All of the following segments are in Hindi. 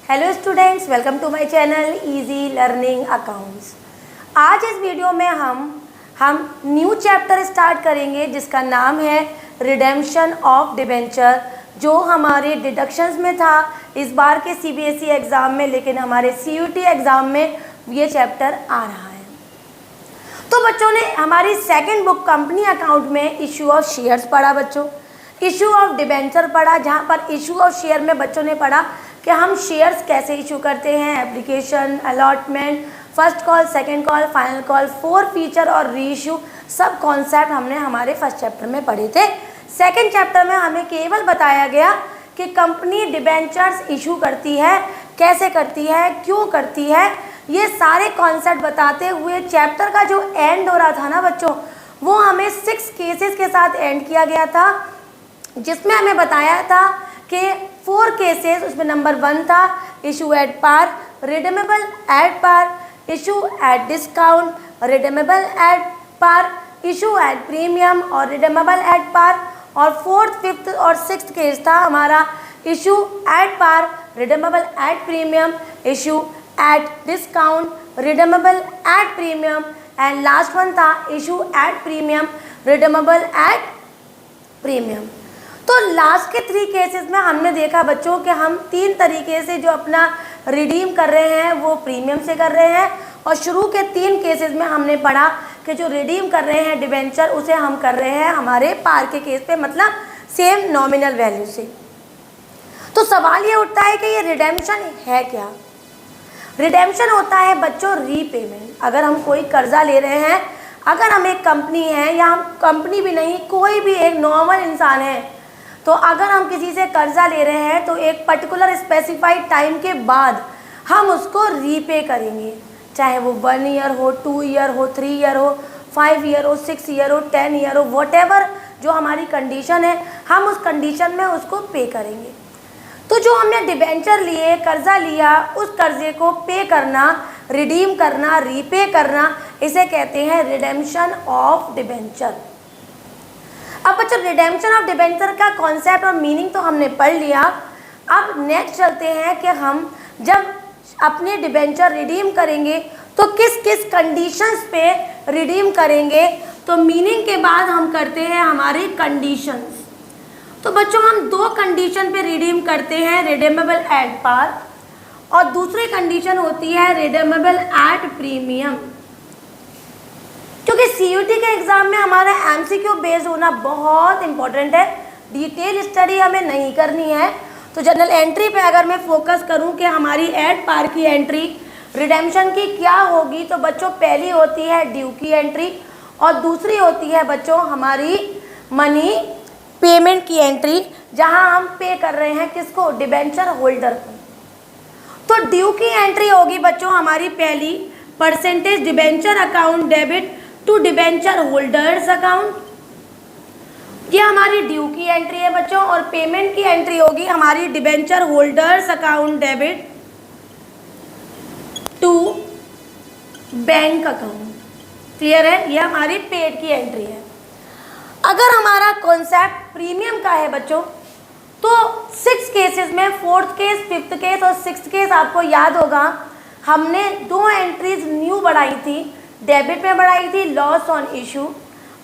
Hello students, welcome to my channel easy learning accounts. आज इस वीडियो में हम न्यू चैप्टर स्टार्ट करेंगे जिसका नाम है रिडेम्पशन ऑफ डिबेंचर, जो हमारे डिडक्शंस में था इस बार के सीबीएसई एग्ज़ाम में, लेकिन हमारे सीयूटी एग्ज़ाम में ये चैप्टर आ रहा है। तो बच्चों ने हमारी सेकंड बुक कंपनी अकाउंट में इशू ऑफ शेयर्स पढ़ा, बच्चों इशू ऑफ डिबेंचर पढ़ा, जहाँ पर इशू ऑफ शेयर में बच्चों ने पढ़ा कि हम शेयर्स कैसे इशू करते हैं, application, allotment, first call, second call, final call, four feature और रीइशू, सब कॉन्सेप्ट हमने हमारे फर्स्ट चैप्टर में पढ़े थे। सेकंड चैप्टर में हमें केवल बताया गया कि कंपनी डिबेंचर्स इशू करती है, कैसे करती है, क्यों करती है, ये सारे कॉन्सेप्ट बताते हुए चैप्टर का जो एंड हो रहा था ना बच्चों, वो हमें 6 केसेस के साथ एंड किया गया था, जिसमें हमें बताया था कि 4 केसेस, उसमें नंबर 1 था issue at par, redeemable at par, issue at discount, redeemable at par, issue at premium और रिडीमेबल एट पार, और 4th, 5th और 6th केस था हमारा issue at par, redeemable at premium, issue at discount, redeemable at premium, and last one था issue at premium, redeemable at premium. तो लास्ट के 3 केसेस में हमने देखा बच्चों कि हम 3 तरीके से जो अपना रिडीम कर रहे हैं वो प्रीमियम से कर रहे हैं, और शुरू के 3 केसेस में हमने पढ़ा कि जो रिडीम कर रहे हैं डिबेंचर, उसे हम कर रहे हैं हमारे पार के केस पे, मतलब सेम नॉमिनल वैल्यू से। तो सवाल ये उठता है कि ये रिडेम्पशन है क्या। रिडेम्पशन होता है बच्चों रीपेमेंट। अगर हम कोई कर्जा ले रहे हैं, अगर हम एक कंपनी है, या हम कंपनी भी नहीं, कोई भी एक नॉर्मल इंसान है, तो अगर हम किसी से कर्जा ले रहे हैं तो एक पर्टिकुलर स्पेसिफाइड टाइम के बाद हम उसको रीपे करेंगे, चाहे वो 1 ईयर हो, 2 ईयर हो, 3 ईयर हो, 5 ईयर हो, 6 ईयर हो, 10 ईयर हो, वॉटेवर जो हमारी कंडीशन है, हम उस कंडीशन में उसको पे करेंगे। तो जो हमने डिबेंचर लिए, कर्जा लिया, उस कर्जे को पे करना, रिडीम करना, रीपे करना, इसे कहते हैं रिडेम्पशन ऑफ डिबेंचर। अब बच्चों रिडेम्पशन ऑफ डिबेंचर का कॉन्सेप्ट और मीनिंग तो हमने पढ़ लिया। अब नेक्स्ट चलते हैं कि हम जब अपने डिबेंचर रिडीम करेंगे तो किस किस कंडीशंस पे रिडीम करेंगे। तो मीनिंग के बाद हम करते हैं हमारी कंडीशंस। तो बच्चों हम 2 कंडीशन पे रिडीम करते हैं, रिडीमेबल एट पार और दूसरी कंडीशन होती है रिडीमेबल एट प्रीमियम। क्योंकि सीयूटी के एग्ज़ाम में हमारा एमसीक्यू बेस्ड होना बहुत इंपॉर्टेंट है, डिटेल स्टडी हमें नहीं करनी है। तो जनरल एंट्री पे अगर मैं फोकस करूं कि हमारी एट पार की एंट्री रिडेम्पशन की क्या होगी, तो बच्चों पहली होती है ड्यू की एंट्री और दूसरी होती है बच्चों हमारी मनी पेमेंट की एंट्री, जहां हम पे कर रहे हैं किसको, डिबेंचर होल्डर को। तो ड्यू की एंट्री होगी बच्चों हमारी पहली, percentage debenture account debit to debenture holders account, ये हमारी ड्यू की एंट्री है बच्चों। और पेमेंट की एंट्री होगी हमारी debenture holders account debit to bank account. Clear है, ये हमारी पेड की एंट्री है। अगर हमारा कॉन्सेप्ट प्रीमियम का है बच्चों, तो 6 केसेस में 4th केस, 5th केस और 6th केस आपको याद होगा, हमने 2 एंट्रीज न्यू बढ़ाई थी। डेबिट में बढ़ाई थी लॉस ऑन इशू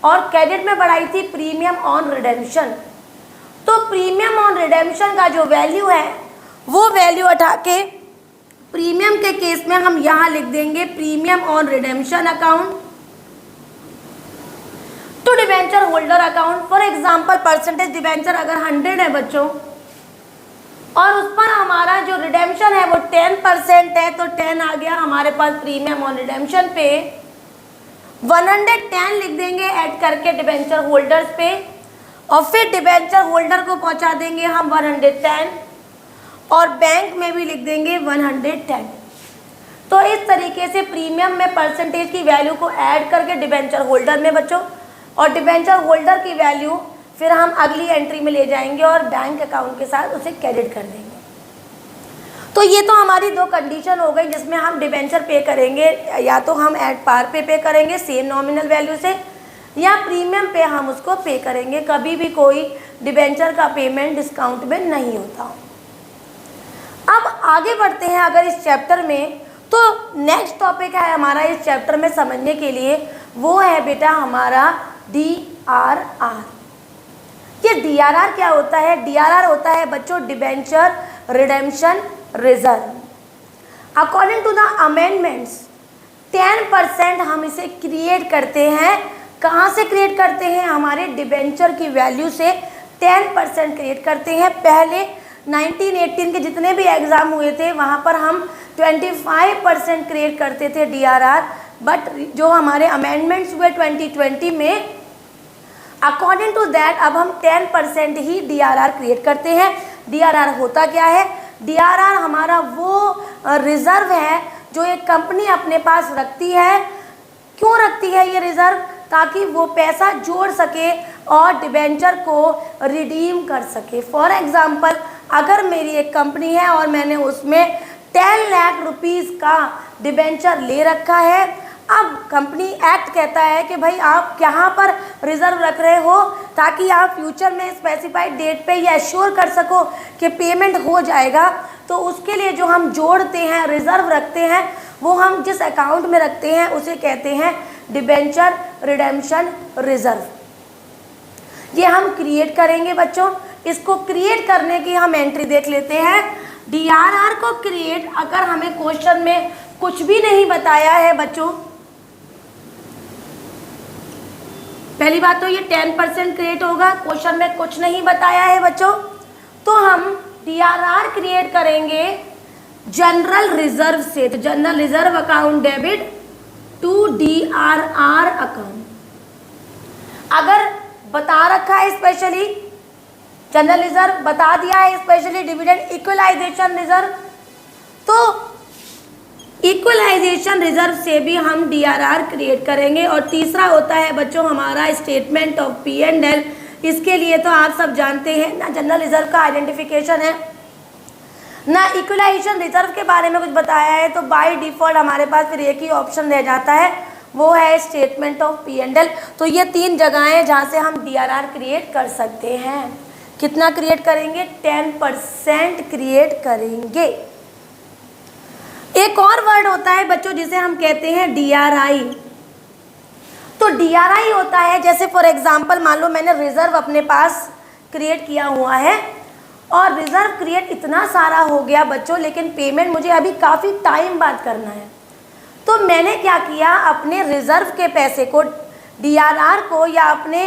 और क्रेडिट में बढ़ाई थी प्रीमियम ऑन रिडेम्पशन। तो प्रीमियम ऑन रिडेम्पशन का जो वैल्यू है वो वैल्यू उठा के प्रीमियम के केस में हम यहाँ लिख देंगे premium on redemption account to debenture holder account. For example percentage debenture अगर 100 है बच्चों और उस पर हमारा जो रिडेम्पशन है वो 10% है, तो 10 आ गया हमारे पास प्रीमियम ऑन रिडेम्पशन पे। 110 लिख देंगे ऐड करके डिबेंचर होल्डर्स पे, और फिर डिबेंचर होल्डर को पहुंचा देंगे हम 110 और बैंक में भी लिख देंगे 110। तो इस तरीके से प्रीमियम में परसेंटेज की वैल्यू को ऐड करके डिबेंचर होल्डर में बच्चों, और डिबेंचर होल्डर की वैल्यू फिर हम अगली एंट्री में ले जाएंगे और बैंक अकाउंट के साथ उसे क्रेडिट कर देंगे। तो ये तो हमारी 2 कंडीशन हो गई जिसमें हम डिबेंचर पे करेंगे, या तो हम एट पार पे करेंगे सेम नॉमिनल वैल्यू से, या प्रीमियम पे हम उसको पे करेंगे। कभी भी कोई डिबेंचर का पेमेंट डिस्काउंट में नहीं होता। अब आगे बढ़ते हैं अगर इस चैप्टर में, तो नेक्स्ट टॉपिक है हमारा इस चैप्टर में समझने के लिए, वो है बेटा हमारा DRR। ये DRR क्या होता है? DRR होता है बच्चों debenture redemption reserve. According to the amendments 10% हम इसे क्रिएट करते हैं। कहाँ से क्रिएट करते हैं? हमारे डिबेंचर की वैल्यू से 10% क्रिएट करते हैं। पहले 1918 के जितने भी एग्ज़ाम हुए थे वहाँ पर हम 25% क्रिएट करते थे DRR, बट जो हमारे अमेंडमेंट्स हुए 2020 में, अकॉर्डिंग टू दैट अब हम 10% ही DRR क्रिएट करते हैं। DRR होता क्या है? DRR हमारा वो रिज़र्व है जो एक कंपनी अपने पास रखती है। क्यों रखती है ये रिज़र्व? ताकि वो पैसा जोड़ सके और डिबेंचर को रिडीम कर सके। फॉर एग्ज़ाम्पल, अगर मेरी एक कंपनी है और मैंने उसमें 10 लाख रुपीज़ का डिबेंचर ले रखा है, अब कंपनी एक्ट कहता है कि भाई आप यहाँ पर रिज़र्व रख रहे हो ताकि आप फ्यूचर में स्पेसिफाइड डेट पे ये एश्योर कर सको कि पेमेंट हो जाएगा। तो उसके लिए जो हम जोड़ते हैं, रिज़र्व रखते हैं, वो हम जिस अकाउंट में रखते हैं उसे कहते हैं डिबेंचर रिडेम्पशन रिजर्व। ये हम क्रिएट करेंगे बच्चों। इसको क्रिएट करने की हम एंट्री देख लेते हैं। DRR को क्रिएट, अगर हमें क्वेश्चन में कुछ भी नहीं बताया है बच्चों, पहली बात तो ये 10% क्रिएट होगा, क्वेश्चन में कुछ नहीं बताया है बच्चों, तो हम DRR क्रिएट करेंगे जनरल रिजर्व से। तो general reserve account debit to DRR account. अगर बता रखा है स्पेशली जनरल रिजर्व, बता दिया है स्पेशली डिविडेंड इक्वलाइजेशन रिजर्व, तो इक्वलाइजेशन रिजर्व से भी हम DRR क्रिएट करेंगे। और तीसरा होता है बच्चों हमारा स्टेटमेंट ऑफ P&L। इसके लिए तो आप सब जानते हैं ना, जनरल रिजर्व का आइडेंटिफिकेशन है ना, इक्वलाइजेशन रिजर्व के बारे में कुछ बताया है, तो बाय डिफ़ॉल्ट हमारे पास फिर एक ही ऑप्शन रह जाता है, वो है स्टेटमेंट ऑफ P&L। तो ये 3 जगहें हैं जहाँ से हम DRR क्रिएट कर सकते हैं। कितना क्रिएट करेंगे? 10% क्रिएट करेंगे। एक और वर्ड होता है बच्चों जिसे हम कहते हैं DRI। तो DRI होता है, जैसे फॉर एग्जांपल मान लो मैंने रिजर्व अपने पास क्रिएट किया हुआ है और रिजर्व क्रिएट इतना सारा हो गया बच्चों, लेकिन पेमेंट मुझे अभी काफ़ी टाइम बाद करना है। तो मैंने क्या किया, अपने रिजर्व के पैसे को, DRR को या अपने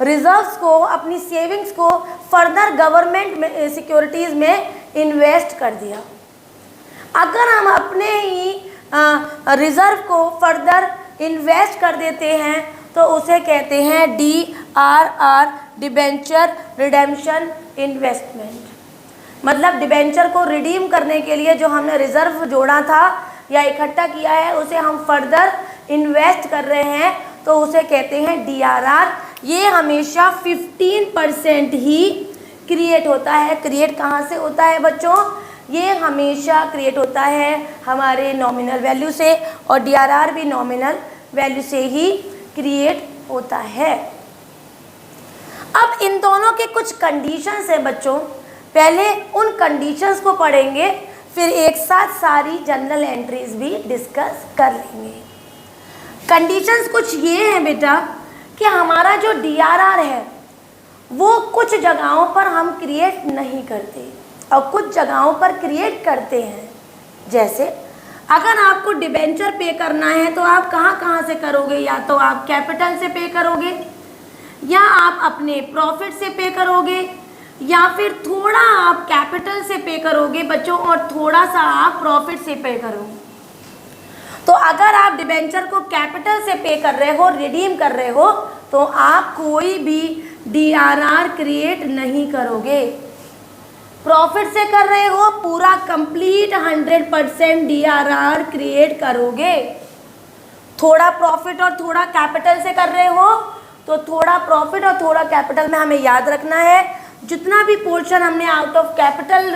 रिजर्व्स को, अपनी सेविंग्स को फर्दर गवर्नमेंट में सिक्योरिटीज़ में इन्वेस्ट कर दिया। अगर हम अपने ही रिजर्व को फर्दर इन्वेस्ट कर देते हैं तो उसे कहते हैं DRR, डिबेंचर रिडेम्पशन इन्वेस्टमेंट। मतलब डिबेंचर को रिडीम करने के लिए जो हमने रिजर्व जोड़ा था या इकट्ठा किया है उसे हम फर्दर इन्वेस्ट कर रहे हैं, तो उसे कहते हैं DRR। ये हमेशा 15% ही क्रिएट होता है। क्रिएट कहाँ से होता है बच्चों? ये हमेशा क्रिएट होता है हमारे नॉमिनल वैल्यू से, और DRR भी नॉमिनल वैल्यू से ही क्रिएट होता है। अब इन दोनों के कुछ कंडीशंस हैं बच्चों, पहले उन कंडीशंस को पढ़ेंगे, फिर एक साथ सारी जनरल एंट्रीज भी डिस्कस कर लेंगे। कंडीशंस कुछ ये हैं बेटा कि हमारा जो DRR है वो कुछ जगहों पर हम क्रिएट नहीं करते और कुछ जगहों पर क्रिएट करते हैं। जैसे अगर आपको डिबेंचर पे करना है तो आप कहाँ से करोगे? या तो आप कैपिटल से पे करोगे, या आप अपने प्रॉफिट से पे करोगे, या फिर थोड़ा आप कैपिटल से पे करोगे बच्चों और थोड़ा सा आप प्रॉफिट से पे करोगे। तो अगर आप डिबेंचर को कैपिटल से पे कर रहे हो, रिडीम कर रहे हो, तो आप कोई भी DRR क्रिएट नहीं करोगे। प्रॉफिट से कर रहे हो, पूरा कंप्लीट 100% DRR क्रिएट करोगे। थोड़ा प्रॉफिट और थोड़ा कैपिटल से कर रहे हो तो थोड़ा प्रॉफिट और थोड़ा कैपिटल में हमें याद रखना है, जितना भी पोर्शन हमने आउट ऑफ कैपिटल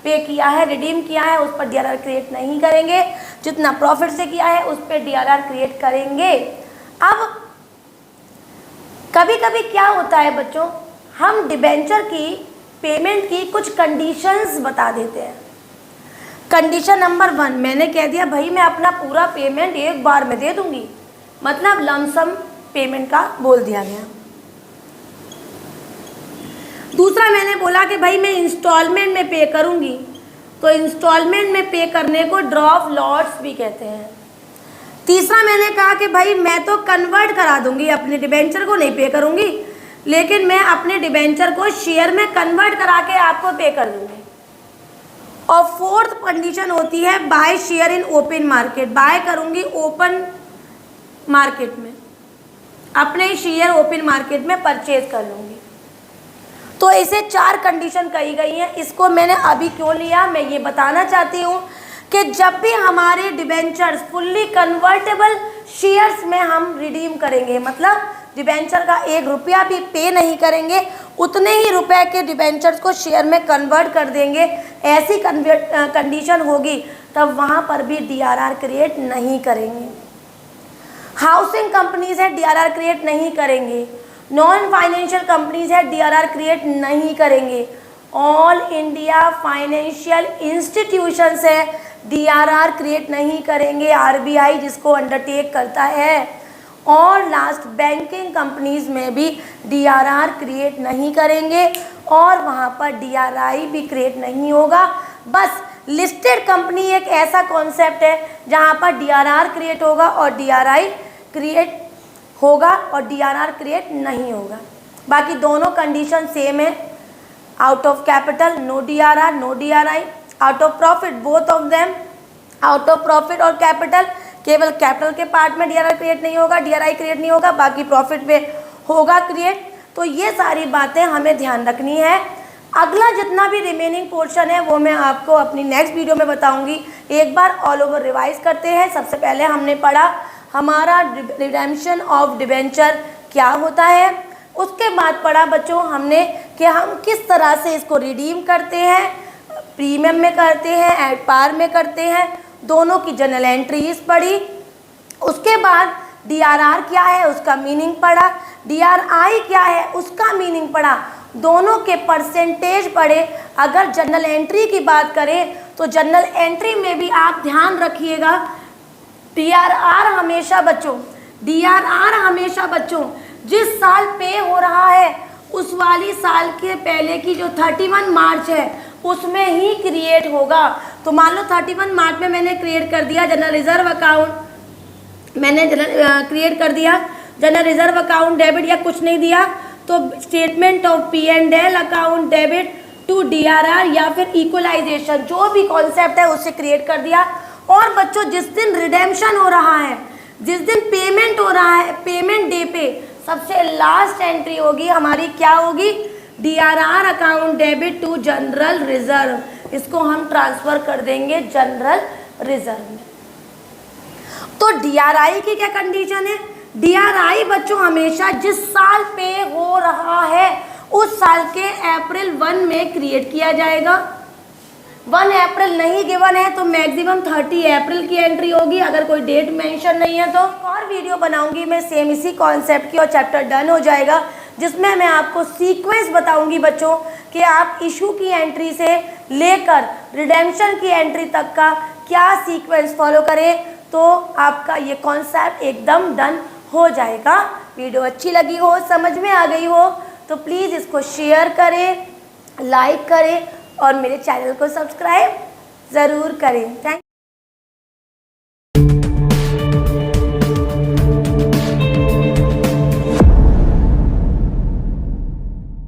पे किया है, रिडीम किया है, उस पर DRR क्रिएट नहीं करेंगे। जितना प्रॉफिट से किया है उस पर DRR क्रिएट करेंगे। अब कभी कभी क्या होता है बच्चों, हम डिबेंचर की पेमेंट की कुछ कंडीशंस बता देते हैं। कंडीशन नंबर 1, मैंने कह दिया भाई मैं अपना पूरा पेमेंट एक बार में दे दूंगी, मतलब लमसम पेमेंट का बोल दिया गया। दूसरा मैंने बोला कि भाई मैं इंस्टॉलमेंट में पे करूंगी, तो इंस्टॉलमेंट में पे करने को ड्रॉप लॉट्स भी कहते हैं। तीसरा मैंने कहा कि भाई मैं तो कन्वर्ट करा दूंगी, अपने डिबेंचर को नहीं पे करूंगी, लेकिन मैं अपने डिबेंचर को शेयर में कन्वर्ट करा के आपको पे कर दूंगी। और फोर्थ कंडीशन होती है buy share in open market, buy करूंगी ओपन मार्केट में, अपने शेयर ओपन मार्केट में परचेज कर लूंगी। तो इसे 4 कंडीशन कही गई हैं। इसको मैंने अभी क्यों लिया, मैं ये बताना चाहती हूँ कि जब भी हमारे डिबेंचर्स फुल्ली कन्वर्टेबल शेयर्स में हम रिडीम करेंगे, मतलब डिबेंचर का 1 रुपया भी पे नहीं करेंगे, उतने ही रुपए के डिबेंचर्स को शेयर में कन्वर्ट कर देंगे, ऐसी कंडीशन होगी, तब वहाँ पर भी DRR क्रिएट नहीं करेंगे। हाउसिंग कंपनीज है DRR क्रिएट नहीं करेंगे, नॉन फाइनेंशियल कंपनीज है DRR क्रिएट नहीं करेंगे, ऑल इंडिया फाइनेंशियल इंस्टीट्यूशंस है DRR क्रिएट नहीं करेंगे, RBI जिसको अंडरटेक करता है, और लास्ट बैंकिंग कंपनीज में भी DRR क्रिएट नहीं करेंगे और वहाँ पर DRI भी क्रिएट नहीं होगा। बस लिस्टेड कंपनी एक ऐसा कॉन्सेप्ट है जहाँ पर DRR क्रिएट होगा और DRI क्रिएट होगा और DRR क्रिएट नहीं होगा। बाकी दोनों कंडीशन सेम है। Out of capital no DRR no DRI, out of profit both of them, out of profit और कैपिटल केवल कैपिटल के पार्ट में DRR क्रिएट नहीं होगा, DRI क्रिएट नहीं होगा, बाकी प्रॉफिट में होगा क्रिएट। तो ये सारी बातें हमें ध्यान रखनी है। अगला जितना भी रिमेनिंग पोर्शन है वो मैं आपको अपनी नेक्स्ट वीडियो में बताऊंगी। एक बार ऑल ओवर रिवाइज करते हैं। सबसे पहले हमने पढ़ा हमारा रिडेम्पशन ऑफ डिबेंचर क्या होता है, उसके बाद पढ़ा बच्चों हमने कि हम किस तरह से इसको रिडीम करते हैं, प्रीमियम में करते हैं, एट पार में करते हैं, दोनों की जनरल एंट्रीज पढ़ी। उसके बाद DRR क्या है उसका मीनिंग पढ़ा, DRI क्या है उसका मीनिंग पढ़ा, दोनों के परसेंटेज पढ़े। अगर जनरल एंट्री की बात करें तो जनरल एंट्री में भी आप ध्यान रखिएगा DRR हमेशा बच्चों जिस साल पे हो रहा है उस वाली साल के पहले की जो 31 मार्च है उसमें ही क्रिएट होगा। तो मान लो 31 मार्च में मैंने क्रिएट कर दिया जनरल रिजर्व अकाउंट, मैंने क्रिएट कर दिया जनरल रिजर्व अकाउंट डेबिट या कुछ नहीं दिया, तो statement of P&L account debit to DRR या फिर इक्वलाइजेशन जो भी कॉन्सेप्ट है उससे क्रिएट कर दिया। और बच्चों जिस दिन रिडेम्पशन हो रहा है, जिस दिन पेमेंट हो रहा है, पेमेंट डे पे सबसे लास्ट एंट्री होगी हमारी क्या होगी, DRR account debit to general reserve, इसको हम ट्रांसफर कर देंगे जनरल रिजर्व में। तो DRI की क्या कंडीशन है, DRI बच्चों हमेशा जिस साल पे हो रहा है उस साल के अप्रैल 1 में क्रिएट किया जाएगा। 1 अप्रैल नहीं गिवन है तो मैक्सिमम 30 अप्रैल की एंट्री होगी, अगर कोई डेट मेंशन नहीं है तो। और वीडियो बनाऊंगी मैं सेम इसी कॉन्सेप्ट की और चैप्टर डन हो जाएगा, जिसमें मैं आपको सीक्वेंस बताऊंगी बच्चों कि आप इशू की एंट्री से लेकर रिडेम्पशन की एंट्री तक का क्या सीक्वेंस फॉलो करें, तो आपका ये कॉन्सेप्ट एकदम डन हो जाएगा। वीडियो अच्छी लगी हो, समझ में आ गई हो तो प्लीज़ इसको शेयर करें, लाइक करें और मेरे चैनल को सब्सक्राइब ज़रूर करें। थैंक